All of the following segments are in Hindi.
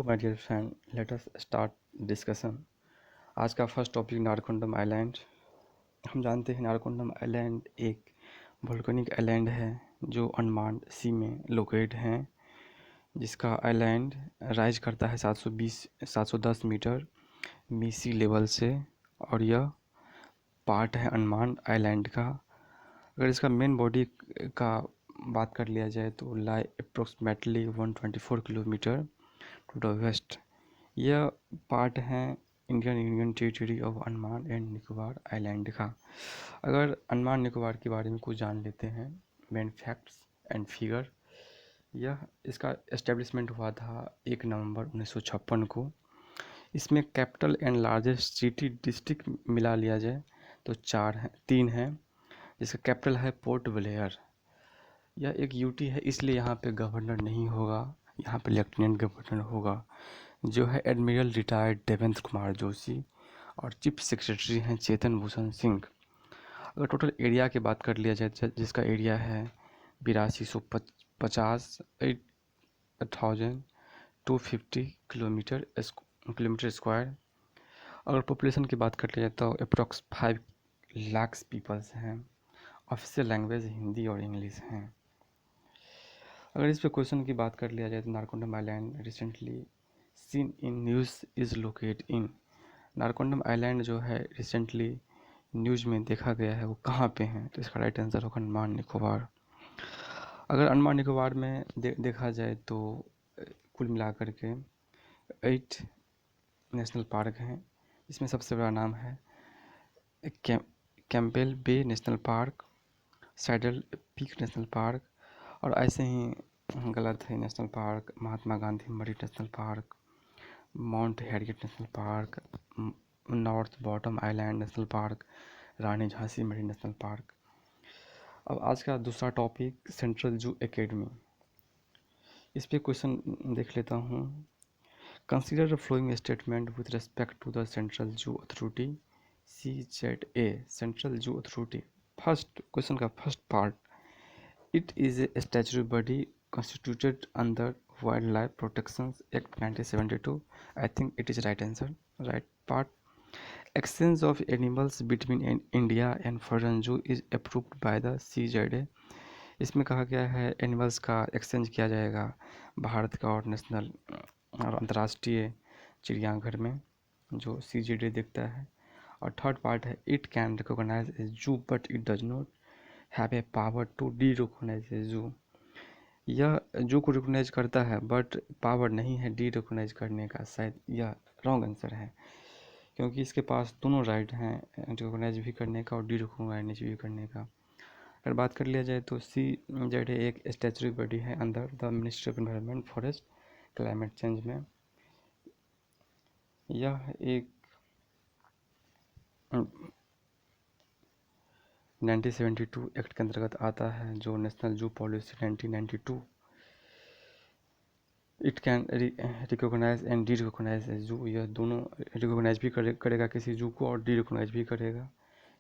My dear friend, let us start discussion. आज का फर्स्ट टॉपिक नारकोंडम आइलैंड। हम जानते हैं नारकोंडम आइलैंड एक वोल्केनिक आइलैंड है जो अंडमान सी में लोकेट है, जिसका आइलैंड राइज करता है 710 मीटर सी लेवल से, और यह पार्ट है अंडमान आइलैंड का। अगर इसका मेन बॉडी का बात कर लिया जाए तो lie approximately 124 kilometre to the west. यह पार्ट है Indian territory of Andaman and Nicobar island का। अगर अंडमान निकोबार के बारे में कुछ जान लेते हैं, मेन फैक्ट्स एंड फिगर। यह इसका एस्टेब्लिशमेंट हुआ था 1 नवंबर 1956 को। इसमें capital and largest city district मिला लिया जाए तो 3 हैं, जिसका कैपिटल है पोर्ट ब्लेयर। यह एक यूटी है, इसलिए यहाँ पे गवर्नर नहीं होगा, यहाँ पे लेफ्टिनेंट गवर्नर होगा, जो है एडमिरल रिटायर्ड देवेंद्र कुमार जोशी, और चीफ सेक्रेटरी हैं चेतन भूषण सिंह। अगर टोटल एरिया की बात कर लिया जाए, जिसका एरिया है 8250 8,250 किलोमीटर स्क्वायर। अगर पॉपुलेशन की बात कर लिया जाए तो अप्रॉक्स 5 लाख पीपल्स हैं। ऑफिशियल लैंग्वेज हिंदी और इंग्लिश हैं। अगर इस पे क्वेश्चन की बात कर लिया जाए तो Narcondam island recently seen in news is locate in. Narcondam island जो है रिसेंटली न्यूज़ में देखा गया है, वो कहाँ पे है? तो इसका राइट आंसर होगा अंडमान निकोबार। अगर अंडमान निकोबार में देखा जाए तो कुल मिलाकर के 8 नेशनल पार्क हैं। इसमें सबसे बड़ा नाम है Campbell Bay National Park, Saddle Peak National Park, और ऐसे ही गलत है National Park, Mahatma Gandhi Marine National Park, Mount Harriet National Park, North Button Island National Park, Rani Jhansi Marine National Park. अब आज का दूसरा टॉपिक सेंट्रल जू एकेडमी। इस पे क्वेश्चन देख लेता हूँ। Consider the following statement with respect to the Central Zoo Authority CZA। Central Zoo Authority, first question का first part, it is a statutory body constituted under Wildlife Protection Act 1972. I think it is right answer. Right part. Exchange of animals between India and foreign zoo is approved by the CZA. इसमें कहा गया है एनिमल्स का एक्सचेंज किया जाएगा भारत का और नेशनल और अंतर्राष्ट्रीय चिड़ियाघर में, जो CZA देखता है। और थर्ड पार्ट है, it can recognise a zoo but it does not have a power to derecognise a zoo. यह जू को रिकॉग्नाइज करता है बट पावर नहीं है डी रिकॉग्नाइज करने का। शायद यह रॉन्ग आंसर है, क्योंकि इसके पास दोनों राइट हैं, रिकॉग्नाइज भी करने का और डी रिकॉग्नाइज भी करने का। अगर बात कर लिया जाए तो CZA एक स्टैट्यूटरी बॉडी है अंदर the ministry of environment forest climate change में। यह एक 1972 एक्ट के अंतर्गत आता है, जो National Zoo Policy 1992। It can recognise and derecognise a zoo. यह दोनों रिकॉग्नाइज भी करेगा किसी जू को और डी रिकॉग्नाइज भी करेगा।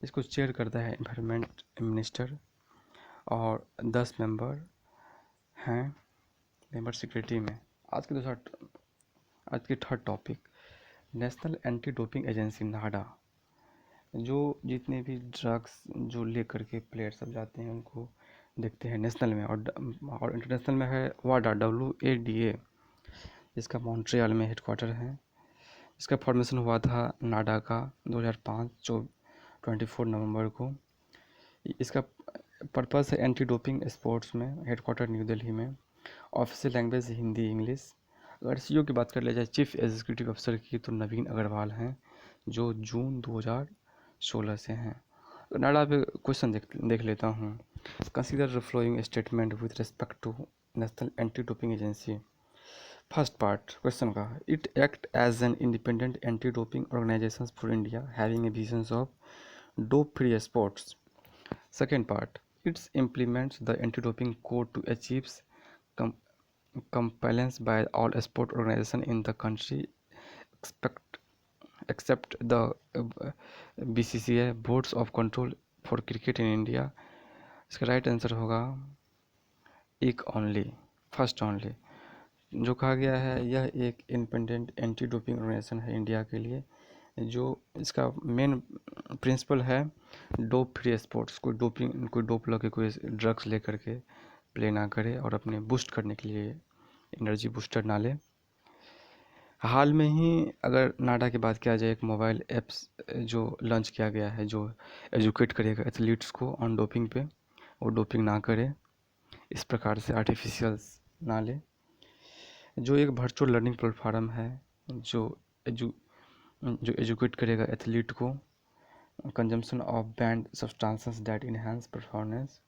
इसको चेयर करता है एनवायरनमेंट मिनिस्टर, और 10 मेंबर हैं मेंबर सेक्रेटरी में। आज के third topic, National Anti Doping Agency NADA, जो जितने भी ड्रग्स जो लेकर के प्लेयर सब जाते हैं उनको देखते हैं नेशनल में, और इंटरनेशनल में है वाडा WADA, जिसका मॉन्ट्रियल में हेडक्वार्टर है। इसका फॉर्मेशन हुआ था नाडा का 2005 24 नवंबर को। इसका पर्पस है एंटी डोपिंग स्पोर्ट्स में, हेडक्वार्टर न्यू दिल्ली में। Official language Hindi English. अगर CEO की बात कर लिया जाए चीफ एग्जीक्यूटिव अफसर की, तो नवीन अग्रवाल हैं, जो जून 2016 से हैं। नाडा पे क्वेश्चन देख लेता हूँ। Consider the following statement with respect to National Anti Doping Agency. First part question का, it act as an independent anti doping organisation for India having a vision of dope free sports. Second part, it implements the anti-doping code to achieve compliance by all sport organizations in the country except the BCCI boards of control for cricket in India. इसका राइट आंसर होगा एक ओनली, फर्स्ट ओनली। जो कहा गया है यह एक इंडिपेंडेंट एंटी डोपिंग ऑर्गेनाइजेशन है इंडिया के लिए, जो इसका मेन प्रिंसिपल है डोप फ्री स्पोर्ट्स। कोई डोप लगे, कोई ड्रग्स लेकर के प्ले ना करे और अपने बूस्ट करने के लिए एनर्जी बूस्टर ना ले। हाल में ही अगर नाडा की बात किया जाए, एक मोबाइल ऐप्स जो लॉन्च किया गया है जो एजुकेट करेगा एथलीट्स को ऑन डोपिंग पे, वो डोपिंग ना करे, इस प्रकार से आर्टिफिशियल्स ना ले। जो एक वर्चुअल लर्निंग प्लेटफार्म है जो एजुकेट करेगा एथलीट को consumption of band substances that enhance performance.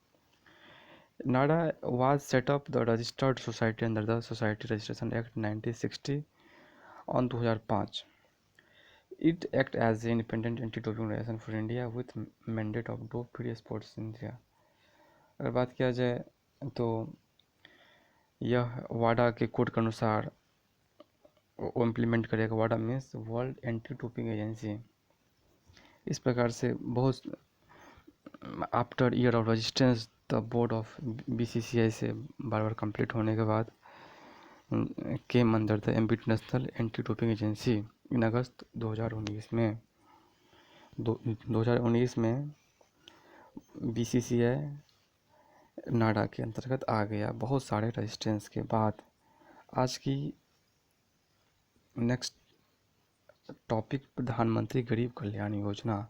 Nada was set up the registered society under the Society Registration Act 1960 on 2005. It act as an independent anti-doping organization for India with mandate of dope-free sports in India. अगर बात किया जाए तो यह वाडा के कोड के अनुसार वो इम्प्लीमेंट करेगा। वाडा means World Anti Doping Agency. इस प्रकार से बहुत after year of resistance the board of BCCI से बार बार कंप्लीट होने के बाद came under the ambit National Anti Doping Agency in August 2019 में। 2019 में BCCI नाडा के अंतर्गत आ गया बहुत सारे रजिस्टेंस के बाद। आज की नेक्स्ट टॉपिक प्रधानमंत्री गरीब कल्याण योजना।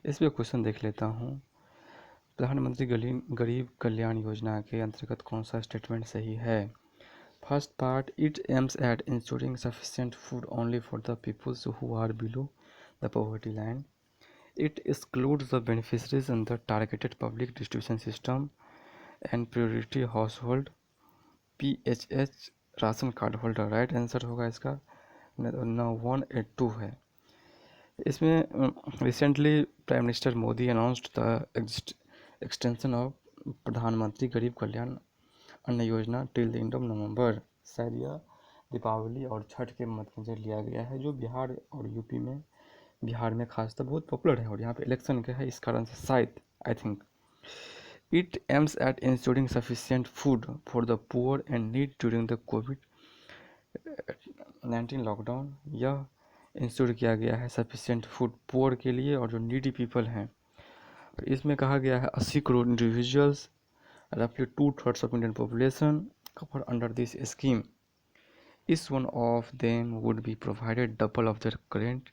इस पर क्वेश्चन देख लेता हूँ। प्रधानमंत्री गरीब कल्याण योजना के अंतर्गत कौन सा स्टेटमेंट सही है? First part, it aims at ensuring sufficient food only for the peoples who are below the poverty line. It excludes the beneficiaries in the targeted public distribution system and priority household PHH ration card holder. Right answer होगा इसका 182 है. इसमें recently prime minister Modi announced the extension of प्रधानमंत्री गरीब कल्याण अन्न योजना till the end of November. शायद यह दीपावली और छठ के मद्देनजर लिया गया है, जो बिहार और यूपी में, बिहार में खासतौर बहुत पॉपुलर है और यहाँ पे इलेक्शन का है, इस कारण से शायद I think. It aims at ensuring sufficient food for the poor and need during the covid lockdown. यह इंश्योर किया गया है सफिशिएंट फूड पुअर के लिए और जो नीडी पीपल हैं. इसमें कहा गया है 80 crore individuals, roughly 2/3 of Indian population covered under this scheme. Each one of them would be provided double of their current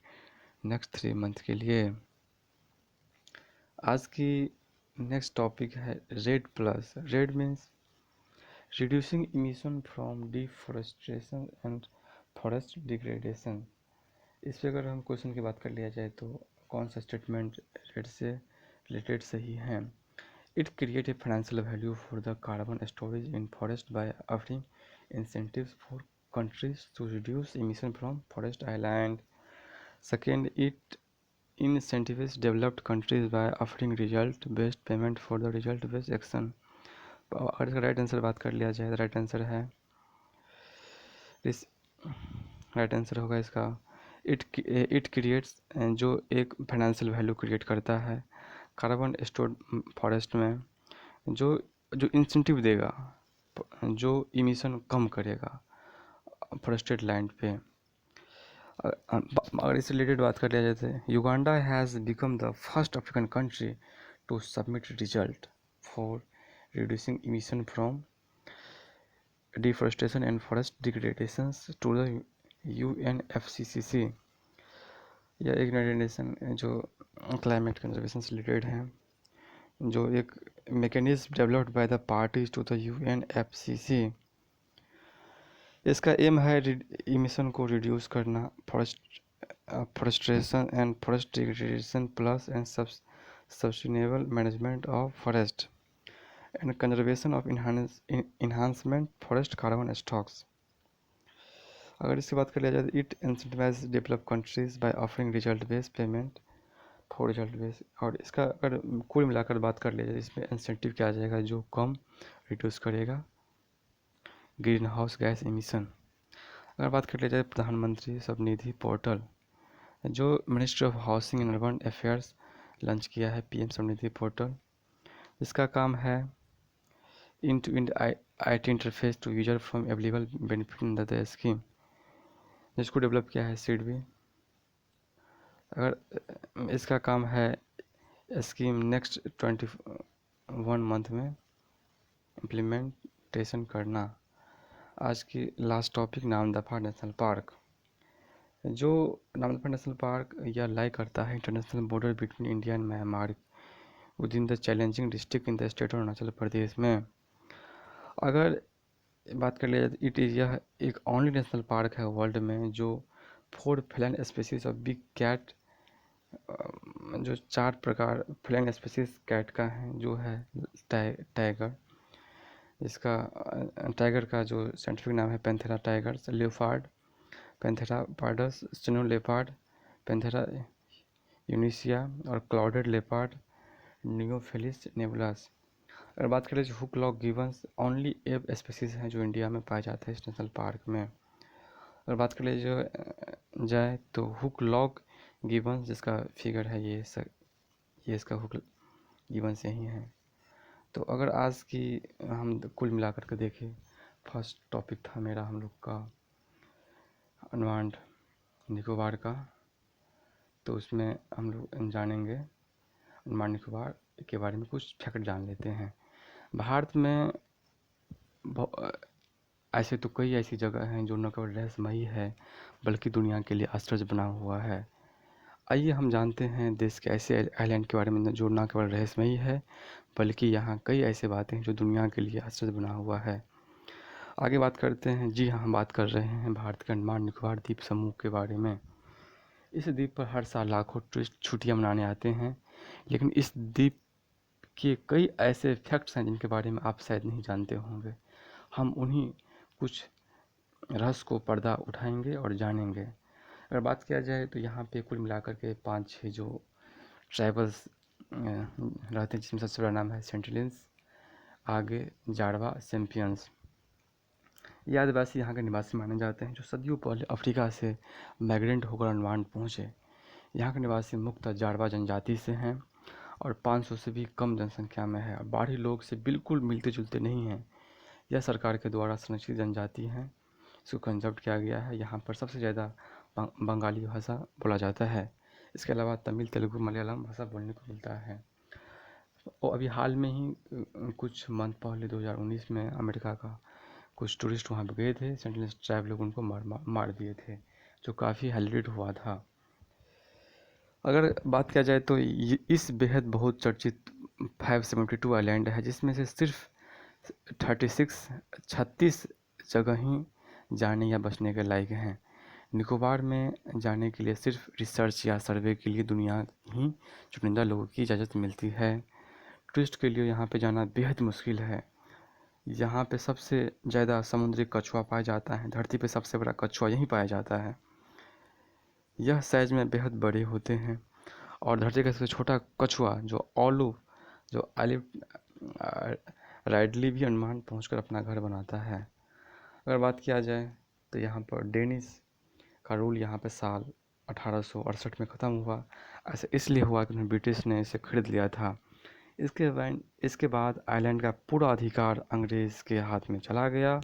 next 3 month के लिए. आज की नेक्स्ट टॉपिक है red plus. Red means reducing emission from deforestation and forest degradation. इस पर अगर हम क्वेश्चन की बात कर लिया जाए तो कौन सा स्टेटमेंट रेड से रिलेटेड सही है? It creates a financial value for the carbon storage in forest by offering incentives for countries to reduce emission from forest island. Second, it incentivizes developed countries by offering result-based payment for the result-based action. अगर इसका राइट आंसर बात कर लिया जाए, राइट आंसर है राइट आंसर होगा इसका इट क्रिएट्स, जो एक फाइनेंशियल वैल्यू क्रिएट करता है कार्बन स्टोर्ड फॉरेस्ट में, जो इंसेंटिव देगा, जो इमिशन कम करेगा फॉरेस्टेड लैंड पे. अगर इससे रिलेटेड बात कर लिया जाए तो Uganda has become the first African country to submit result for reducing emission from deforestation and forest degradation to the UNFCCC. यह एक यूनाइटेड नेशन जो क्लाइमेट कंजर्वेशन से रिलेटेड है, जो एक mechanism developed by the parties to the UNFCCC. इसका एम है इमिशन को रिड्यूस करना, forestation and forest degradation plus and sustainable management of forest and conservation of enhancement forest carbon stocks. अगर इसकी बात कर लिया जाए तो it incentivize develop countries by offering result based payment for result based. और इसका अगर कुल मिलाकर बात कर लिया जाए, इसमें इंसेंटिव क्या आ जाएगा, जो कम रिड्यूस करेगा ग्रीन हाउस गैस एमिशन. अगर बात कर लिया जाए प्रधानमंत्री स्वनिधि पोर्टल, जो ministry of housing and urban affairs launch किया है PM स्वनिधि पोर्टल. इसका काम है end-to-end IT interface to user from available benefit in the scheme, जिसको डेवलप किया है सीडबी। अगर इसका काम है स्कीम नेक्स्ट 21 मंथ में इम्प्लीमेंटेशन करना। आज की last topic Namdapha National Park. जो नामदफा नेशनल पार्क यह लाई करता है international border between India and Myanmar within the challenging district in the state of Arunachal Pradesh में। अगर बात कर लिया जाए, यह एक ओनली नेशनल पार्क है वर्ल्ड में जो 4 फ्लैंग स्पीसीज ऑफ बिग कैट, जो 4 प्रकार फ्लैंग स्पीसीज कैट का है, जो है टाइगर, इसका टाइगर का जो साइंटिफिक नाम है Panthera tigris, leopard Panthera pardus, snow leopard Panthera uncia और क्लाउडेड लेपार्ड नियोफिलिस नेबुलस। अगर बात करें जो hoolock gibbons only ape species हैं जो इंडिया में पाए जाते हैं इस नेशनल पार्क में। अगर बात करें जो जाए तो हुक लॉक गिबन्स, जिसका फिगर है ये इसका हुक गिबन्स यही है। तो अगर आज की हम कुल मिलाकर के देखें, फर्स्ट टॉपिक था मेरा हम लोग का अंडमान निकोबार का, तो उसमें हम लोग जानेंगे अंडमान निकोबार के बारे में कुछ फैक्ट जान लेते हैं। भारत में ऐसे तो कई ऐसी जगह हैं जो न केवल रहस्यमयी है बल्कि दुनिया के लिए आश्चर्य बना हुआ है। आइए हम जानते हैं देश के ऐसे आइलैंड के बारे में जो न केवल रहस्यमयी है बल्कि यहाँ कई ऐसी बातें हैं जो दुनिया के लिए आश्चर्य बना हुआ है। आगे बात करते हैं। जी हाँ, हम बात कर रहे हैं भारत के अंडमान निकोबार द्वीप समूह के बारे में। इस द्वीप पर हर साल लाखों टूरिस्ट छुट्टियाँ मनाने आते हैं, लेकिन इस द्वीप के कई ऐसे फैक्ट्स हैं जिनके बारे में आप शायद नहीं जानते होंगे। हम उन्हीं कुछ रहस्य को पर्दा उठाएंगे और जानेंगे। अगर बात किया जाए तो यहाँ पे कुल मिलाकर के 5-6 जो ट्राइबल्स रहते हैं, जिसमें सबसे बड़ा नाम है सेंटिलियंस, आगे जाड़वा, चैंपियंस। ये आदिवासी यहाँ के निवासी माने जाते हैं जो सदियों पहले अफ्रीका से माइग्रेंट होकर अंडमान पहुँचे। यहाँ के निवासी मुख्यतः जाड़वा जनजाति से हैं और 500 से भी कम जनसंख्या में है। बाहरी लोग से बिल्कुल मिलते जुलते नहीं हैं। यह सरकार के द्वारा संरक्षित जनजाति है, इसको कंजर्व किया गया है। यहाँ पर सबसे ज़्यादा बंगाली भाषा बोला जाता है। इसके अलावा तमिल, तेलुगु, मलयालम भाषा बोलने को मिलता है। और अभी हाल में ही कुछ मंथ पहले 2019 में अमेरिका का कुछ टूरिस्ट वहाँ पे गए थे, सेंटिनल्स ट्राइब लोग उनको मार दिए थे, जो काफ़ी हाईलाइट हुआ था। अगर बात किया जाए तो इस बेहद बहुत चर्चित 572 आइलैंड है, जिसमें से सिर्फ 36 जगह ही जाने या बसने के लायक हैं। निकोबार में जाने के लिए सिर्फ रिसर्च या सर्वे के लिए दुनिया ही चुनिंदा लोगों की इजाज़त मिलती है। टूरिस्ट के लिए यहाँ पे जाना बेहद मुश्किल है। यहाँ पे सबसे ज़्यादा समुद्री कछुआ पाया जाता है। धरती पे सबसे बड़ा कछुआ यहीं पाया जाता है। यह साइज़ में बेहद बड़े होते हैं और धरती का सबसे छोटा कछुआ जो ऑलिव राइडली भी अंडमान पहुंचकर अपना घर बनाता है। अगर बात किया जाए तो यहाँ पर डेनिस का रूल यहाँ पे साल 1868 में ख़त्म हुआ। ऐसा इसलिए हुआ कि ब्रिटिश ने इसे खरीद लिया था। इसके बाद आइलैंड का पूरा अधिकार अंग्रेज़ के हाथ में चला गया।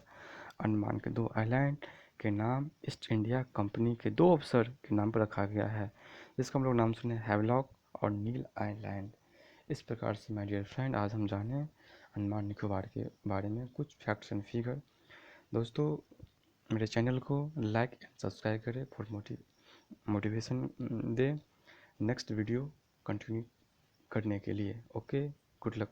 अंडमान के 2 आइलैंड के नाम ईस्ट इंडिया कंपनी के 2 अफसर के नाम पर रखा गया है, जिसका हम लोग नाम सुने, हैवलॉक और नील आइलैंड। इस प्रकार से माय डियर फ्रेंड, आज हम जाने अंडमान निकोबार के बारे में कुछ फैक्ट्स एंड फिगर। दोस्तों, मेरे चैनल को लाइक एंड सब्सक्राइब करें for motivation they next video continue करने के लिए। Okay, good luck.